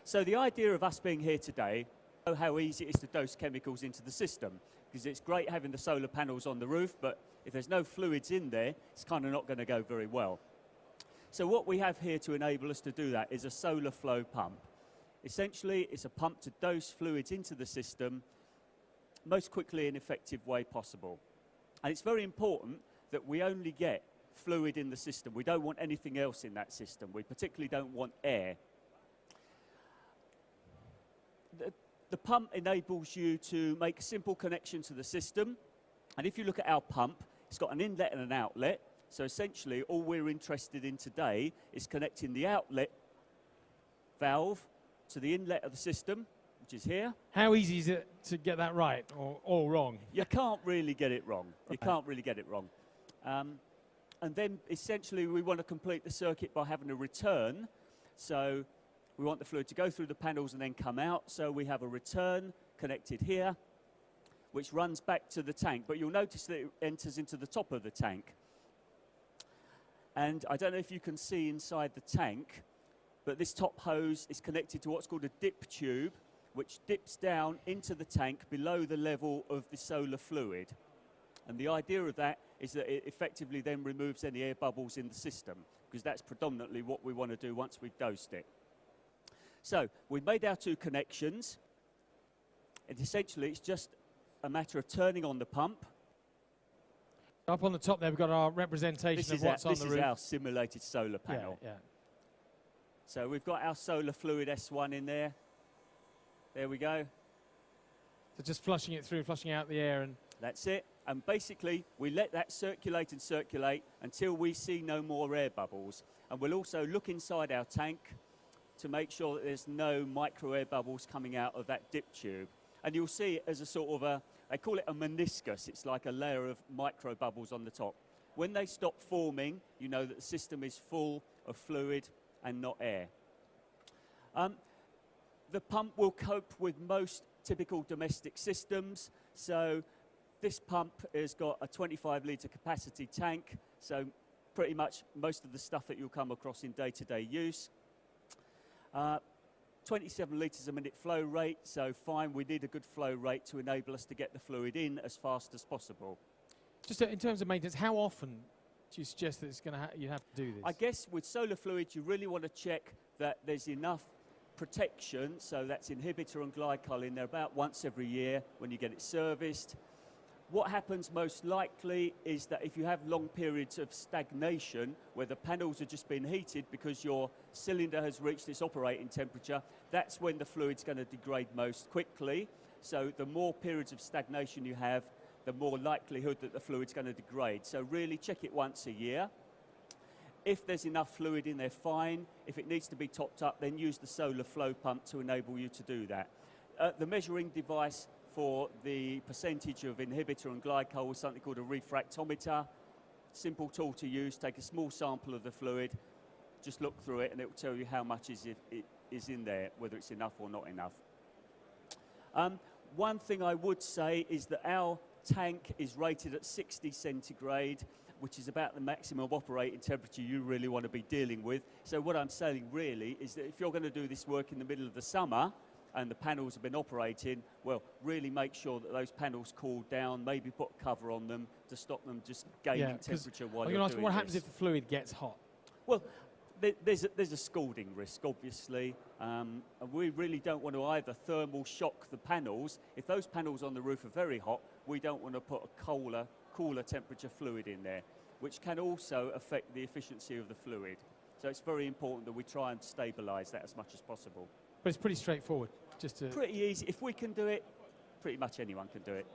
So the idea of us being here today, know how easy it is to dose chemicals into the system, because it's great having the solar panels on the roof, but if there's no fluids in there, it's kind of not going to go very well. So what we have here to enable us to do that is a solar flow pump. Essentially, it's a pump to dose fluids into the system most quickly and effective way possible. And it's very important that we only get fluid in the system. We don't want anything else in that system. We particularly don't want air. The pump enables you to make a simple connection to the system. And if you look at our pump, it's got an inlet and an outlet. So essentially, all we're interested in today is connecting the outlet valve to the inlet of the system, which is here. How easy is it to get that right or all wrong? You can't really get it wrong. You Okay. can't really get it wrong. And then essentially, we want to complete the circuit by having a return. So we want the fluid to go through the panels and then come out. So we have a return connected here, which runs back to the tank. But you'll notice that it enters into the top of the tank. And I don't know if you can see inside the tank, but this top hose is connected to what's called a dip tube, which dips down into the tank below the level of the solar fluid. And the idea of that is that it effectively then removes any air bubbles in the system, because that's predominantly what we want to do once we've dosed it. So we've made our two connections. And essentially, it's just a matter of turning on the pump. Up on the top there, we've got our representation of what's on the roof. This is our simulated solar panel. Yeah. So we've got our solar fluid S1 in there. There we go. So just flushing it through, flushing out the air. And that's it. And basically, we let that circulate and circulate until we see no more air bubbles. And we'll also look inside our tank to make sure that there's no micro air bubbles coming out of that dip tube. And you'll see it as a sort of they call it a meniscus. It's like a layer of micro bubbles on the top. When they stop forming, you know that the system is full of fluid and not air. The pump will cope with most typical domestic systems. So this pump has got a 25-litre capacity tank, so pretty much most of the stuff that you'll come across in day-to-day use. 27 litres a minute flow rate, so fine, we need a good flow rate to enable us to get the fluid in as fast as possible. Just in terms of maintenance, how often do you suggest that it's going to you have to do this? I guess with solar fluids, you really want to check that there's enough protection, so that's inhibitor and glycol in there about once every year when you get it serviced. What happens most likely is that if you have long periods of stagnation where the panels are just being heated because your cylinder has reached its operating temperature, that's when the fluid's going to degrade most quickly. So the more periods of stagnation you have, the more likelihood that the fluid's going to degrade. So really check it once a year. If there's enough fluid in there, fine. If it needs to be topped up, then use the solar flow pump to enable you to do that. The measuring device for the percentage of inhibitor and glycol is something called a refractometer. Simple tool to use. Take a small sample of the fluid, just look through it, and it will tell you how much is in there, whether it's enough or not enough. One thing I would say is that our tank is rated at 60 centigrade, which is about the maximum operating temperature you really want to be dealing with. So what I'm saying really is that if you're going to do this work in the middle of the summer and the panels have been operating, well, really make sure that those panels cool down, maybe put a cover on them to stop them just gaining temperature while you're doing what happens if the fluid gets hot? Well, there's a scalding risk, obviously, and we really don't want to either thermal shock the panels. If those panels on the roof are very hot, we don't want to put a cooler temperature fluid in there, which can also affect the efficiency of the fluid. So it's very important that we try and stabilise that as much as possible. But it's pretty straightforward. Pretty easy. If we can do it, pretty much anyone can do it.